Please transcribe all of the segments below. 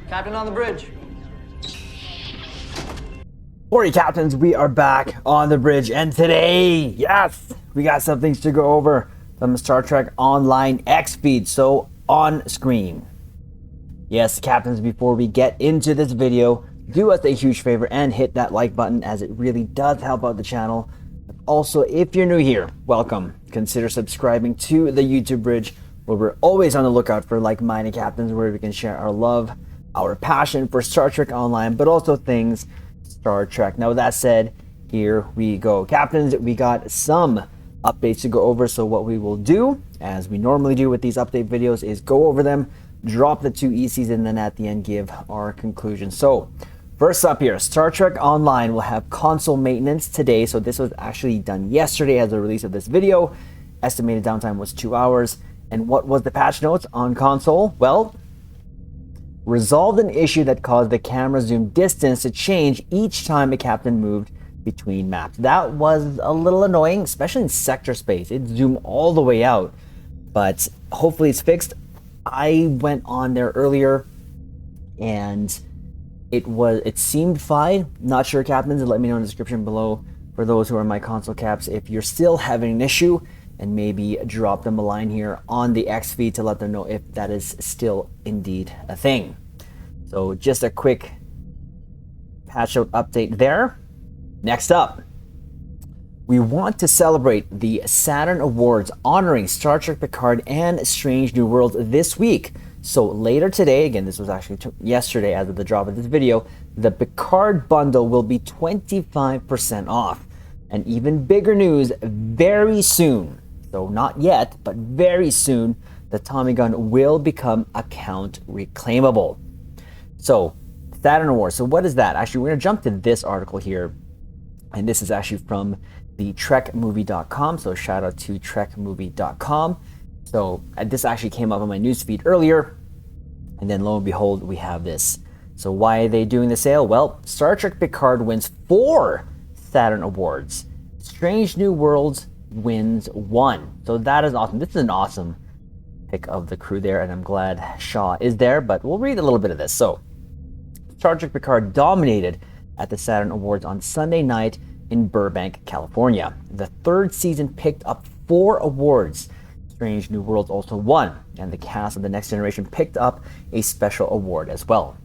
Captain on the bridge. Morning, captains. We are back on the bridge, and today, yes, we got some things to go over from the Star Trek Online X feed. So on screen, yes, captains. Before we get into this video, do us a huge favor and hit that like button, as it really does help out the channel. Also, if you're new here, welcome. Consider subscribing to the YouTube bridge, where we're always on the lookout for like-minded captains, where we can share our love, our passion for Star Trek Online, but also things Star Trek. Now, with that said, here we go. Captains, we got some updates to go over. So what we will do, as we normally do with these update videos, is go over them, drop the two ECs, and then at the end give our conclusion. So first up here, Star Trek Online will have console maintenance today. So this was actually done yesterday as a release of this video. Estimated downtime was 2 hours. And what was the patch notes on console? Well, resolved an issue that caused the camera zoom distance to change each time a captain moved between maps. That was a little annoying, especially in sector space. It zoomed all the way out, but hopefully it's fixed. I went on there earlier and it seemed fine. Not sure, captains, let me know in the description below for those who are my console caps if you're still having an issue, and maybe drop them a line here on the X feed to let them know if that is still indeed a thing. So just a quick patch out update there. Next up, we want to celebrate the Saturn Awards honoring Star Trek Picard and Strange New Worlds this week. So later today, again, this was actually yesterday as of the drop of this video, the Picard bundle will be 25% off. And even bigger news, very soon, so not yet, but very soon, the Tommy gun will become account reclaimable. So, Saturn Awards. So what is that? Actually, we're going to jump to this article here. And this is actually from the trekmovie.com. So shout out to trekmovie.com. So this actually came up on my newsfeed earlier. And then lo and behold, we have this. So why are they doing the sale? Well, Star Trek Picard wins 4 Saturn Awards. Strange New Worlds wins 1. So that is awesome. This is an awesome pick of the crew there, and I'm glad Shaw is there, but we'll read a little bit of this. So Star Trek Picard dominated at the Saturn Awards on Sunday night in Burbank, California. The 3rd season picked up 4 awards. Strange New Worlds also won, and the cast of The Next Generation picked up a special award as well.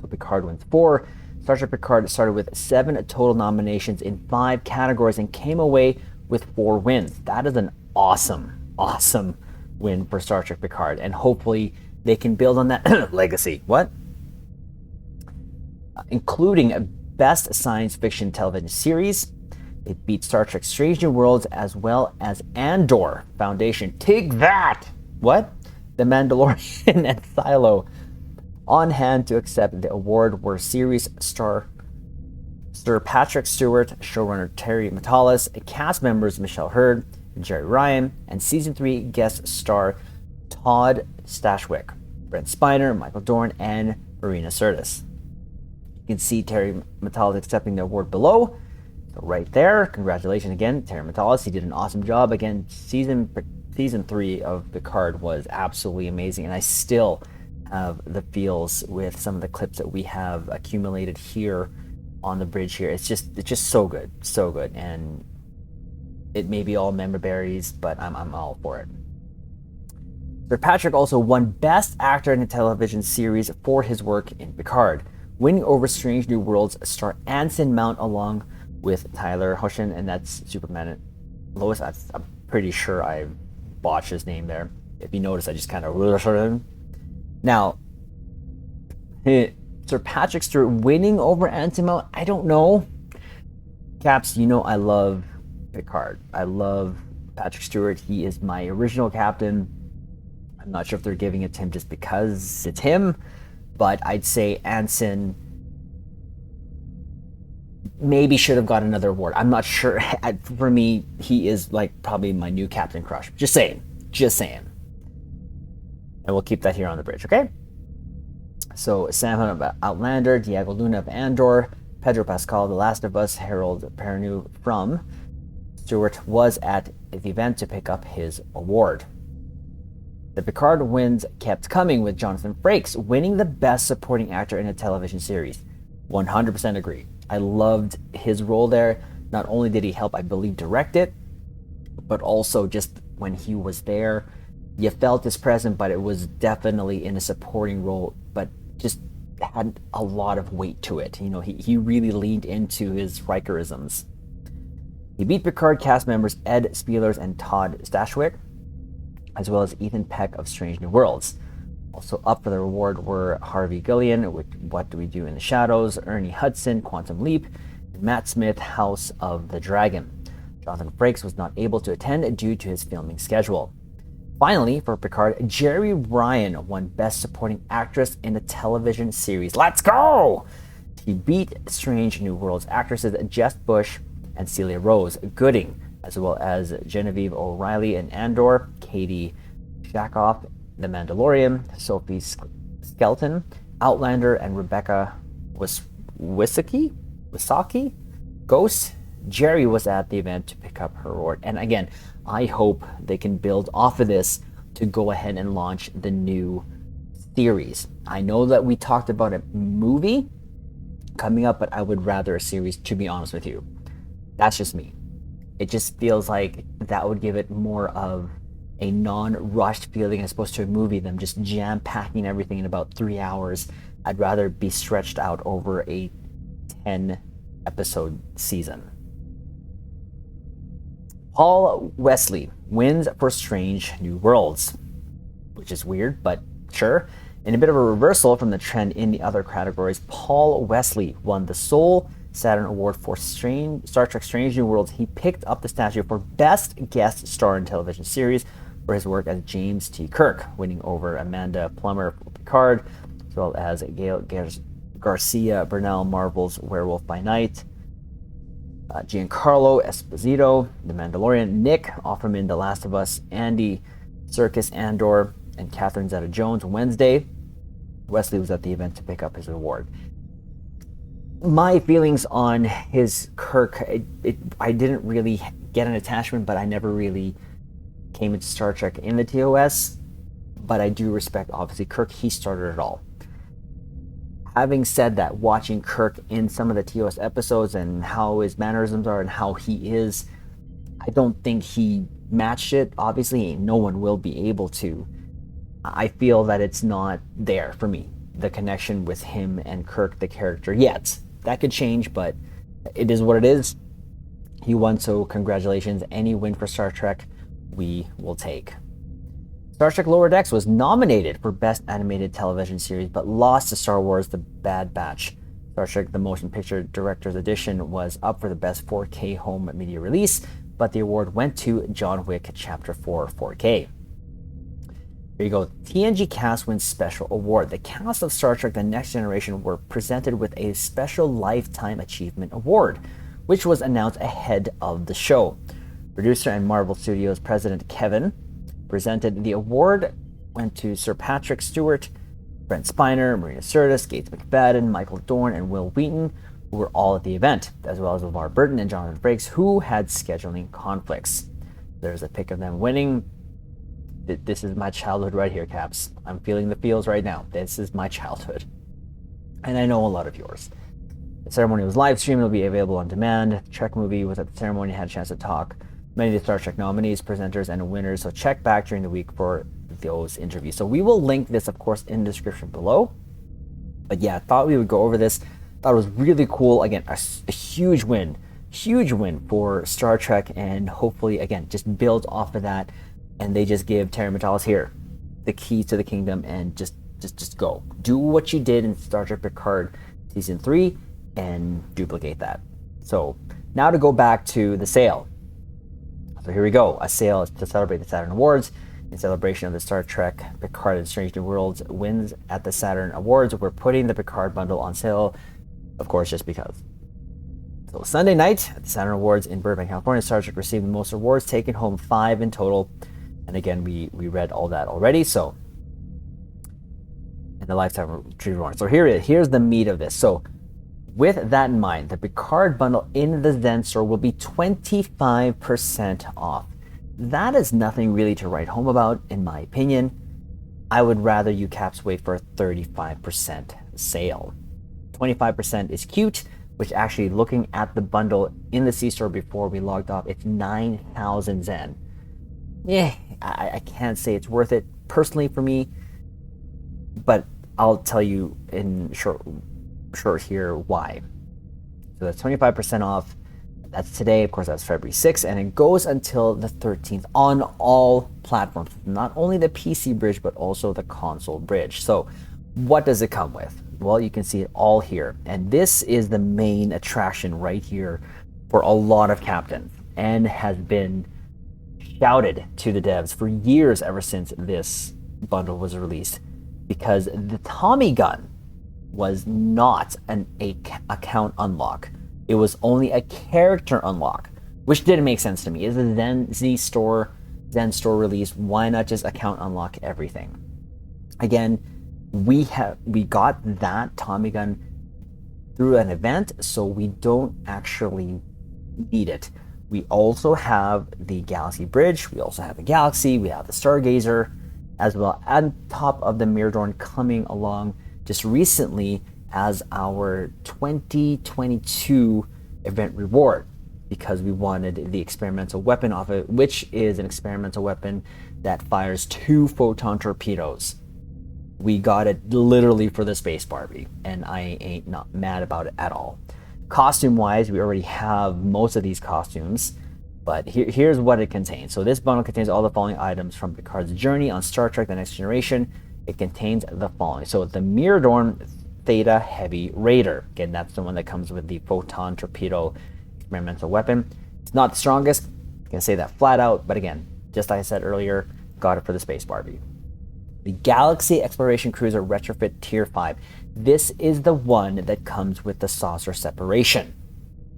So Picard wins 4. Star Trek Picard started with 7 total nominations in 5 categories and came away with 4 wins. That is an awesome, awesome win for Star Trek Picard, and hopefully they can build on that legacy. Including a Best Science Fiction Television Series. It beat Star Trek Strange New Worlds as well as Andor Foundation. Take that! The Mandalorian and Silo. On hand to accept the award were series star Sir Patrick Stewart, showrunner Terry Matalas, cast members Michelle Hurd and Jerry Ryan, and season 3 guest star Todd Stashwick, Brent Spiner, Michael Dorn, and Marina Sirtis. You can see Terry Matalas accepting the award below. So right there, congratulations again, Terry Matalas. He did an awesome job. Again, season 3 of Picard was absolutely amazing, and I still have the feels with some of the clips that we have accumulated here on the bridge here. It's just so good, and it may be all member berries, but I'm all for it. Sir Patrick also won Best Actor in a Television Series for his work in Picard, winning over Strange New Worlds star Anson Mount along with Tyler Hoechlin, and that's Superman and Lois. I'm pretty sure I botched his name there. If you notice, I just kind of... Now, Sir Patrick Stewart winning over Anson Mount, I don't know. Caps, you know I love Picard. I love Patrick Stewart. He is my original captain. I'm not sure if they're giving it to him just because it's him, but I'd say Anson maybe should have got another award. I'm not sure. For me, he is like probably my new captain crush. Just saying. And we'll keep that here on the bridge, okay? So Sam Hunt of Outlander, Diego Luna of Andor, Pedro Pascal, The Last of Us, Harold Perrineau from Stewart was at the event to pick up his award. The Picard wins kept coming, with Jonathan Frakes winning the Best Supporting Actor in a Television Series. 100% agree. I loved his role there. Not only did he help, I believe, direct it, but also just when he was there, you felt his presence, but it was definitely in a supporting role, but just had a lot of weight to it. You know, he really leaned into his Rikerisms. He beat Picard cast members Ed Spielers and Todd Stashwick, as well as Ethan Peck of Strange New Worlds. Also up for the reward were Harvey Guillen with What Do We Do in the Shadows, Ernie Hudson, Quantum Leap, and Matt Smith, House of the Dragon. Jonathan Frakes was not able to attend due to his filming schedule. Finally, for Picard, Jeri Ryan won Best Supporting Actress in a Television Series. Let's go! He beat Strange New Worlds actresses Jess Bush and Celia Rose Gooding, as well as Genevieve O'Reilly in Andor, Katie Shakoff, The Mandalorian, Sophie Skelton, Outlander, and Rebecca Wisaki, Ghost. Jeri was at the event to pick up her award. And again, I hope they can build off of this to go ahead and launch the new series. I know that we talked about a movie coming up, but I would rather a series, to be honest with you. That's just me. It just feels like that would give it more of a non-rushed feeling as opposed to a movie, them just jam-packing everything in about 3 hours. I'd rather be stretched out over a 10-episode season. Paul Wesley wins for Strange New Worlds, which is weird, but sure. In a bit of a reversal from the trend in the other categories, Paul Wesley won the sole Saturn Award for Star Trek Strange New Worlds. He picked up the statue for Best Guest Star in Television Series for his work as James T. Kirk, winning over Amanda Plummer for Picard, as well as Gail Garcia Bernal Marvel's Werewolf by Night, Giancarlo Esposito, The Mandalorian, Nick Offerman, The Last of Us, Andy Serkis Andor, and Catherine Zeta-Jones Wednesday. Wesley was at the event to pick up his award. My feelings on his Kirk, I didn't really get an attachment, but I never really came into Star Trek in the TOS. But I do respect, obviously, Kirk. He started it all. Having said that, watching Kirk in some of the TOS episodes and how his mannerisms are and how he is, I don't think he matched it. Obviously, no one will be able to. I feel that it's not there for me, the connection with him and Kirk, the character, yet. That could change, but it is what it is. He won, so congratulations. Any win for Star Trek, we will take. Star Trek Lower Decks was nominated for Best Animated Television Series, but lost to Star Wars The Bad Batch. Star Trek The Motion Picture Director's Edition was up for the Best 4K Home Media Release, but the award went to John Wick Chapter 4 4K. Here you go. TNG Cast wins Special Award. The cast of Star Trek The Next Generation were presented with a Special Lifetime Achievement Award, which was announced ahead of the show. Producer and Marvel Studios President Kevin presented the award, went to Sir Patrick Stewart, Brent Spiner, Marina Sirtis, Gates McFadden, Michael Dorn, and Will Wheaton, who were all at the event, as well as LeVar Burton and Jonathan Frakes, who had scheduling conflicts. There's a pic of them winning. This is my childhood right here, Caps. I'm feeling the feels right now. This is my childhood. And I know a lot of yours. The ceremony was live streamed. It'll be available on demand. The Trek movie was at the ceremony, had a chance to talk many of the Star Trek nominees, presenters, and winners. So check back during the week for those interviews. So we will link this, of course, in the description below. But yeah, I thought we would go over this. Thought it was really cool. Again, a huge win for Star Trek, and hopefully, again, just build off of that. And they just give Terry Matalas here the keys to the kingdom, and just go. Do what you did in Star Trek Picard Season 3 and duplicate that. So now to go back to the sale. So here we go. A sale to celebrate the Saturn Awards. In celebration of the Star Trek Picard and Strange New Worlds wins at the Saturn Awards, we're putting the Picard bundle on sale, of course, just because. So Sunday night at the Saturn Awards in Burbank, California, Star Trek received the most awards, taking home 5 in total. And again, we read all that already. So, in the Lifetime Tree Warrant. So here's the meat of this. So, with that in mind, the Picard bundle in the Zen store will be 25% off. That is nothing really to write home about, in my opinion. I would rather you caps wait for a 35% sale. 25% is cute, which actually looking at the bundle in the C-store before we logged off, it's 9,000 Zen. Yeah, I can't say it's worth it personally for me, but I'll tell you in short here why. So that's 25% off. That's today, of course, that's February 6th, and it goes until the 13th on all platforms, not only the PC bridge, but also the console bridge. So what does it come with? Well, you can see it all here. And this is the main attraction right here for a lot of captains, and has been shouted to the devs for years ever since this bundle was released, because the Tommy gun was not an account unlock. It was only a character unlock, which didn't make sense to me. Is the Zen store release? Why not just account unlock everything? Again, we got that Tommy gun through an event, so we don't actually need it. We also have the Galaxy Bridge, we also have the Galaxy, we have the Stargazer as well, on top of the Miradorn coming along just recently as our 2022 event reward, because we wanted the experimental weapon off it, which is an experimental weapon that fires 2 photon torpedoes. We got it literally for the Space Barbie, and I ain't not mad about it at all. Costume wise, we already have most of these costumes, but here's what it contains. So this bundle contains all the following items from Picard's journey on Star Trek The Next Generation. It contains the following. So the Miradorn Theta Heavy Raider. Again, that's the one that comes with the photon torpedo experimental weapon. It's not the strongest, I can say that flat out, but again, just like I said earlier, got it for the Space Barbie. The Galaxy Exploration Cruiser Retrofit Tier 5. This is the one that comes with the saucer separation.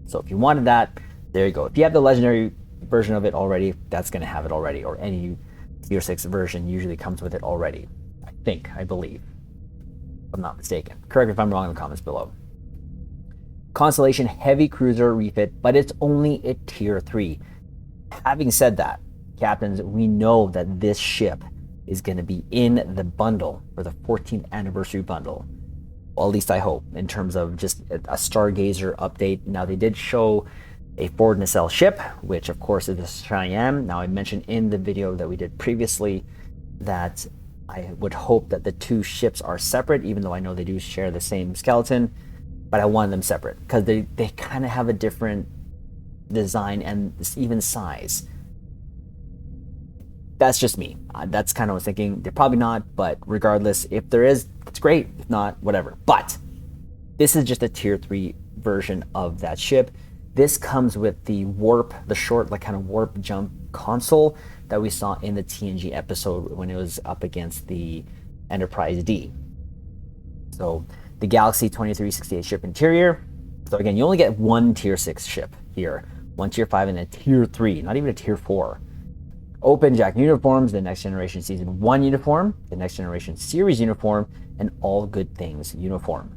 So if you wanted that, there you go. If you have the legendary version of it already, that's going to have it already, or any Tier 6 version usually comes with it already. I believe. If I'm not mistaken. Correct me if I'm wrong in the comments below. Constellation Heavy Cruiser refit, but it's only a Tier 3. Having said that, captains, we know that this ship is going to be in the bundle for the 14th anniversary bundle. Well, at least I hope, in terms of just a Stargazer update. Now, they did show a Ford nacelle ship, which of course is the Cheyenne. Now, I mentioned in the video that we did previously that I would hope that the 2 ships are separate, even though I know they do share the same skeleton, but I wanted them separate because they kind of have a different design and even size. That's just me. That's kind of what I was thinking. They're probably not, but regardless, if there is, it's great. If not, whatever. But this is just a Tier 3 version of that ship. This comes with the warp, the short, like kind of warp jump console that we saw in the TNG episode when it was up against the Enterprise D. So the Galaxy 2368 ship interior. So again, you only get 1 Tier 6 ship here, 1 Tier 5 and a Tier 3, not even a Tier 4. Open Jack uniforms, the Next Generation Season 1 uniform, the Next Generation Series uniform, and All Good Things uniform.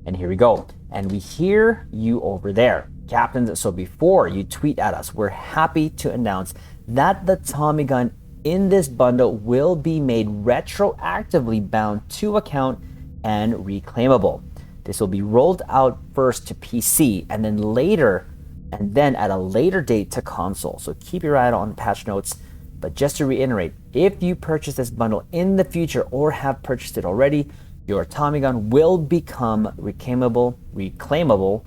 And here we go. And we hear you over there, captains. So before you tweet at us, we're happy to announce that the Tommy gun in this bundle will be made retroactively bound to account and reclaimable. This will be rolled out first to PC and then at a later date to console. So keep your eye out on the patch notes. But just to reiterate, if you purchase this bundle in the future or have purchased it already, your Tommy gun will become reclaimable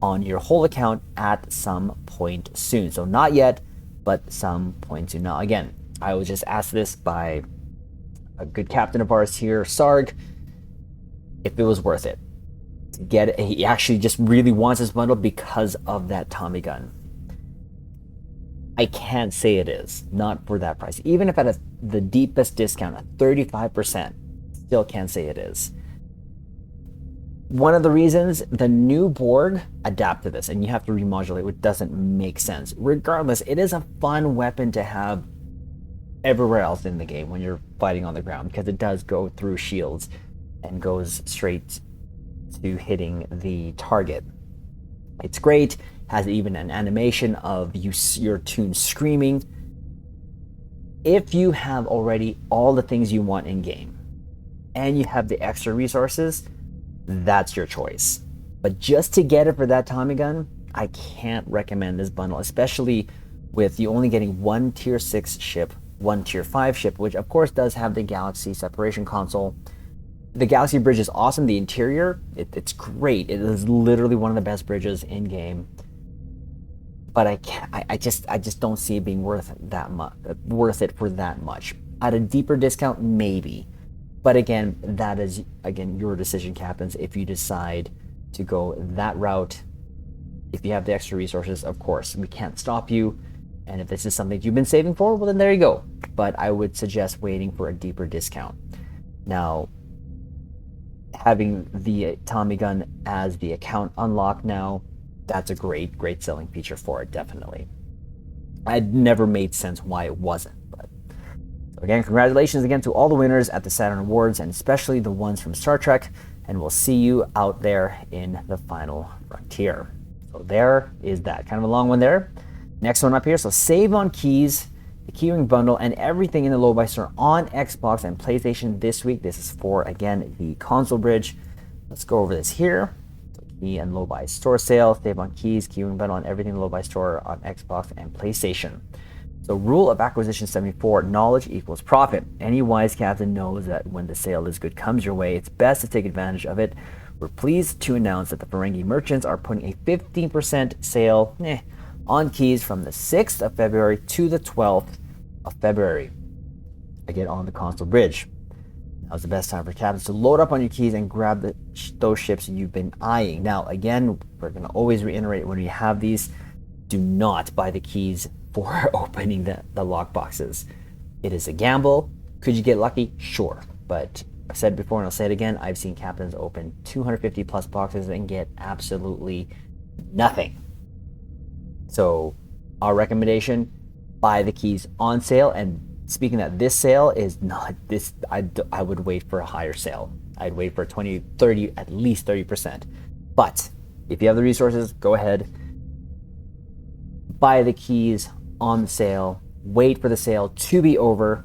on your whole account at some point soon. So not yet, but some point soon. Now again, I was just asked this by a good captain of ours here, Sarg, if it was worth it to get it. He actually just really wants this bundle because of that Tommy gun. I can't say it is, not for that price. Even if at the deepest discount at 35%, still can't say it is. One of the reasons, the new Borg adapt to this, and you have to remodulate, which doesn't make sense. Regardless, it is a fun weapon to have everywhere else in the game when you're fighting on the ground, because it does go through shields and goes straight to hitting the target. It's great, has even an animation of your tune screaming. If you have already all the things you want in game and you have the extra resources, that's your choice. But just to get it for that Tommy gun, I can't recommend this bundle, especially with you only getting one tier 6 ship, one tier 5 ship, which of course does have the Galaxy separation console. The Galaxy bridge is awesome. The interior, it's great. It is literally one of the best bridges in game. But I just don't see it being worth it for that much. At a deeper discount, maybe. But again, that is your decision, captains. If you decide to go that route, if you have the extra resources, of course, we can't stop you. And if this is something you've been saving for, well, then there you go. But I would suggest waiting for a deeper discount. Now, having the Tommy gun as the account unlock now, that's a great selling feature for it, definitely. I'd never made sense why it wasn't. But again, congratulations again to all the winners at the Saturn Awards, and especially the ones from Star Trek. And we'll see you out there in the final frontier. So there is that. Kind of a long one there. Next one up here. So save on keys, the keyring bundle, and everything in the Lobi store on Xbox and PlayStation this week. This is for, again, the console bridge. Let's go over this here. So key and Lobi store sale, save on keys, keyring bundle, and everything in the Lobi store on Xbox and PlayStation. So rule of acquisition 74, knowledge equals profit. Any wise captain knows that when the sale is good comes your way, it's best to take advantage of it. We're pleased to announce that the Ferengi merchants are putting a 15% sale on keys from the 6th of February to the 12th of February. Again, on the console bridge. Now's the best time for captains to load up on your keys and grab those ships you've been eyeing. Now, again, we're going to always reiterate when you have these, do not buy the keys for opening the lock boxes. It is a gamble. Could you get lucky? Sure. But I've said before and I'll say it again, I've seen captains open 250 plus boxes and get absolutely nothing. So our recommendation, buy the keys on sale. And speaking that, this sale is not this, I would wait for a higher sale. I'd wait for 20, 30, at least 30%. But if you have the resources, go ahead, buy the keys on the sale, wait for the sale to be over,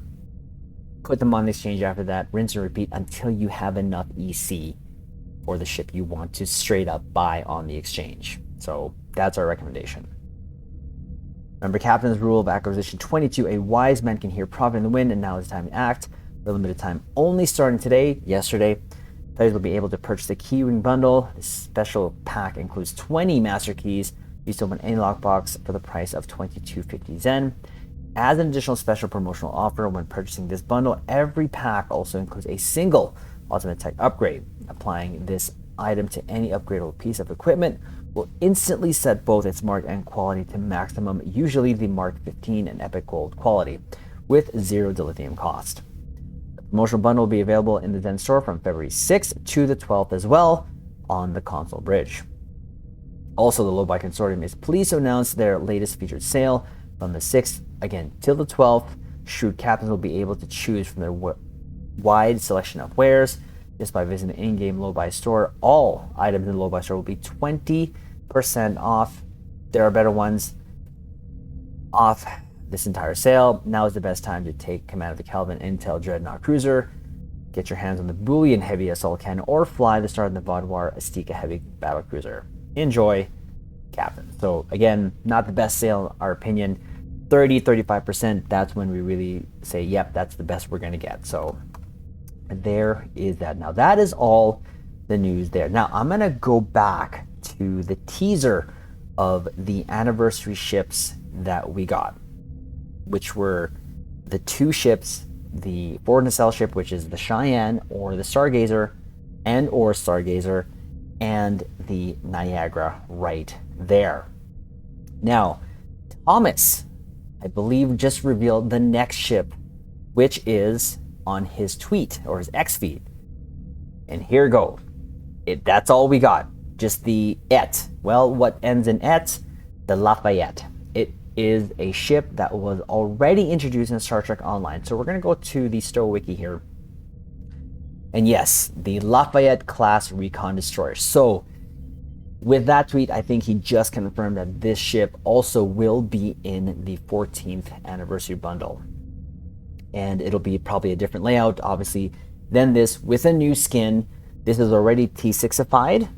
put them on the exchange after that, rinse and repeat until you have enough EC for the ship you want to straight up buy on the exchange. So that's our recommendation. Remember, captain's rule of acquisition 22, a wise man can hear profit in the wind, and now is the time to act. For a limited time only, starting yesterday, players will be able to purchase the keyring bundle. This special pack includes 20 master keys. You still open any lockbox for the price of 22.50 Zen. As an additional special promotional offer, when purchasing this bundle, every pack also includes a single ultimate tech upgrade. Applying this item to any upgradable piece of equipment will instantly set both its mark and quality to maximum, usually the Mark 15 and Epic Gold quality, with zero dilithium cost. The promotional bundle will be available in the Zen store from February 6th to the 12th as well on the console bridge. Also, the Lobi Consortium is pleased to announce their latest featured sale from the 6th, again, till the 12th. Shrewd captains will be able to choose from their wide selection of wares just by visiting the in-game Lobi store. All items in the Lobi store will be 20% off. There are better ones off this entire sale. Now is the best time to take command of the Kelvin Intel Dreadnought Cruiser, get your hands on the Boolean Heavy Assault Cannon, or fly the Star of the Vaudoir Astika Heavy Battle Cruiser. Enjoy, captain. So again, not the best sale in our opinion. 30-35%, that's when we really say, yep, that's the best we're going to get. So there is that. Now that is all the news there. Now I'm going to go back to the teaser of the anniversary ships that we got, which were the two ships, the Photon Cell ship, which is the Cheyenne or the Stargazer and the Niagara right there. Now, Thomas, I believe, just revealed the next ship, which is on his tweet or his X feed. And here go. That's all we got. Just the et. Well, what ends in et? The Lafayette. It is a ship that was already introduced in Star Trek Online. So we're going to go to the Stowe Wiki here. And yes, the Lafayette class recon destroyer. So with that tweet, I think he just confirmed that this ship also will be in the 14th anniversary bundle. and it'll be probably a different layout, obviously, than this with a new skin. This is already T6ified,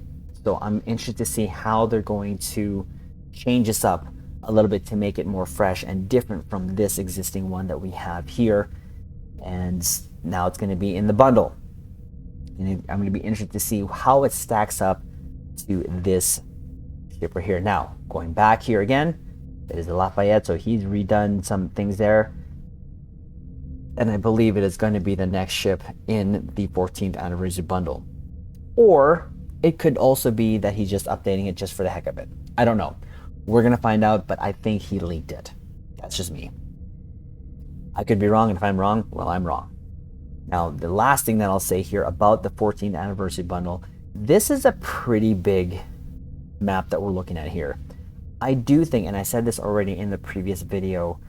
so I'm interested to see how they're going to change this up a little bit to make it more fresh and different from this existing one that we have here. And now it's going to be in the bundle. And I'm going to be interested to see how it stacks up to this ship right here. Now, going back here again, it is the Lafayette, so he's redone some things there. And I believe it is going to be the next ship in the 14th anniversary bundle. Or it could also be that he's just updating it just for the heck of it. I don't know. We're going to find out, but I think he leaked it. That's just me. I could be wrong, and if I'm wrong, well, I'm wrong. Now, the last thing that I'll say here about the 14th anniversary bundle, this is a pretty big map that we're looking at here. I do think, and I said this already in the previous video,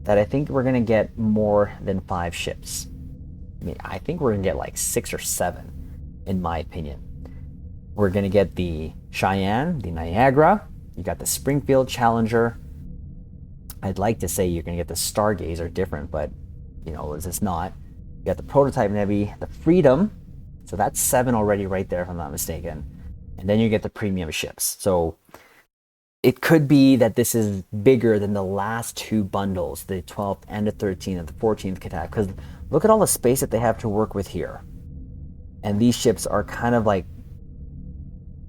that I think we're going to get more than 5 ships. I mean, I think we're going to get like 6 or 7, in my opinion. We're going to get the Cheyenne, the Niagara, you got the Springfield Challenger. I'd like to say you're going to get the Stargazer, different, but you know, it's not. You got the Prototype Navy, the Freedom, so that's 7 already right there if I'm not mistaken. And then you get the premium ships. So it could be that this is bigger than the last 2 bundles, the 12th and the 13th and the 14th Cadet, because look at all the space that they have to work with here. And these ships are kind of like,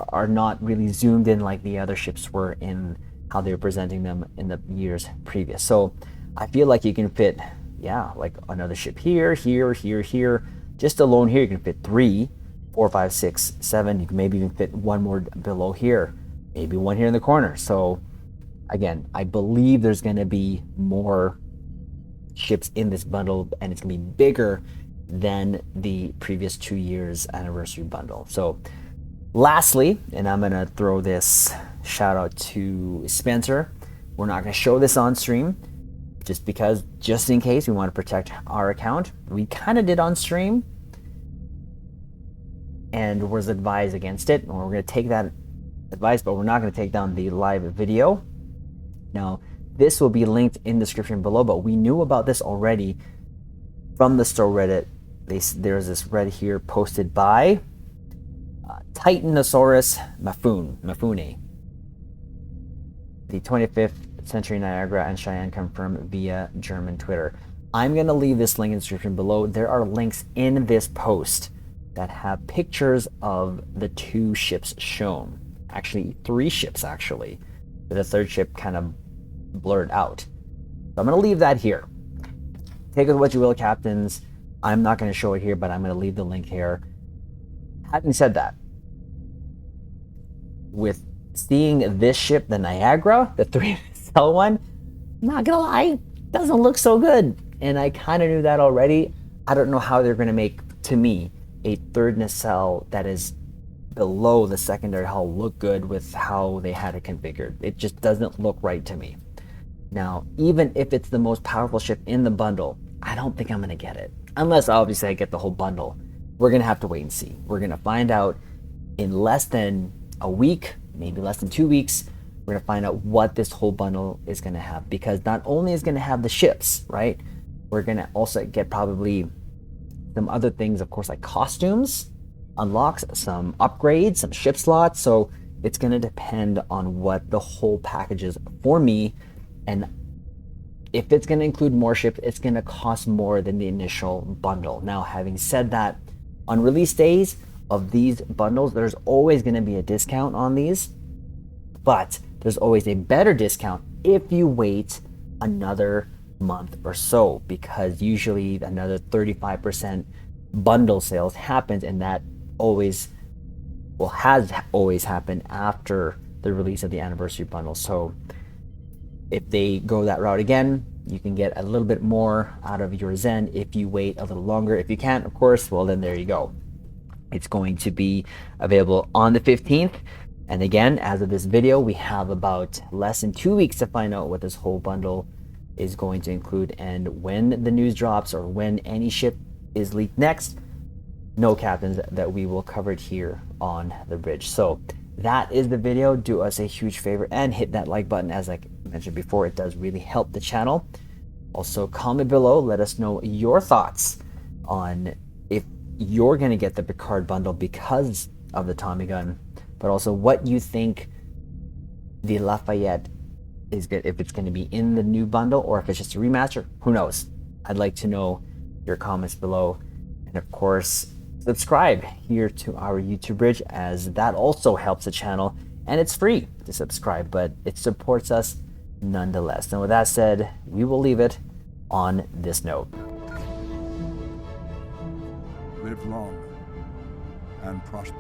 are not really zoomed in like the other ships were in how they were presenting them in the years previous. So I feel like you can fit, yeah, like another ship here, here, here, here. Just alone here, you can fit 3, 4, 5, 6, 7. You can maybe even fit 1 more below here, maybe 1 here in the corner. So again, I believe there's going to be more ships in this bundle, and it's going to be bigger than the previous 2 years anniversary bundle. So lastly, and I'm going to throw this shout out to Spencer. We're not going to show this on stream just because, just in case we want to protect our account. We kind of did on stream and was advised against it. And we're going to take that advice, but we're not going to take down the live video. Now, this will be linked in the description below, but we knew about this already from the store Reddit. There's this Reddit here posted by Titanosaurus Mafune. The 25th Century Niagara and Cheyenne confirmed via German Twitter. I'm going to leave this link in the description below. There are links in this post that have pictures of the 2 ships shown. Actually, 3 ships, actually. But the 3rd ship kind of blurred out. So I'm going to leave that here. Take it with what you will, captains. I'm not going to show it here, but I'm going to leave the link here. Having said that, with seeing this ship, the Niagara, the 3 cell one, I'm not gonna lie, doesn't look so good. And I kind of knew that already. I don't know how they're gonna make, to me, a 3rd nacelle that is below the secondary hull look good with how they had it configured. It just doesn't look right to me. Now, even if it's the most powerful ship in the bundle, I don't think I'm gonna get it. Unless obviously I get the whole bundle. We're gonna have to wait and see. We're gonna find out in less than a week, maybe less than 2 weeks. We're gonna find out what this whole bundle is gonna have, because not only is gonna have the ships, right? We're gonna also get probably some other things, of course, like costumes, unlocks, some upgrades, some ship slots. So it's gonna depend on what the whole package is for me. And if it's gonna include more ships, it's gonna cost more than the initial bundle. Now, having said that, on release days of these bundles, there's always going to be a discount on these, but there's always a better discount if you wait another month or so, because usually another 35% bundle sales happens, and that always, well, has always happened after the release of the anniversary bundle. So if they go that route again, you can get a little bit more out of your Zen if you wait a little longer. If you can't, of course, well, then there you go. It's going to be available on the 15th. And again, as of this video, we have about less than 2 weeks to find out what this whole bundle is going to include. And when the news drops, or when any ship is leaked next, no, captains, that we will cover it here on the bridge. So that is the video. Do us a huge favor and hit that like button. As I mentioned before, it does really help the channel. Also, comment below, let us know your thoughts on if you're going to get the Picard bundle because of the Tommy gun, but also what you think the Lafayette is good, if it's going to be in the new bundle or if it's just a remaster. Who knows? I'd like to know your comments below. And of course, subscribe here to our YouTube Bridge, as that also helps the channel, and it's free to subscribe, but it supports us nonetheless. And with that said, we will leave it on this note. Live long and prosper.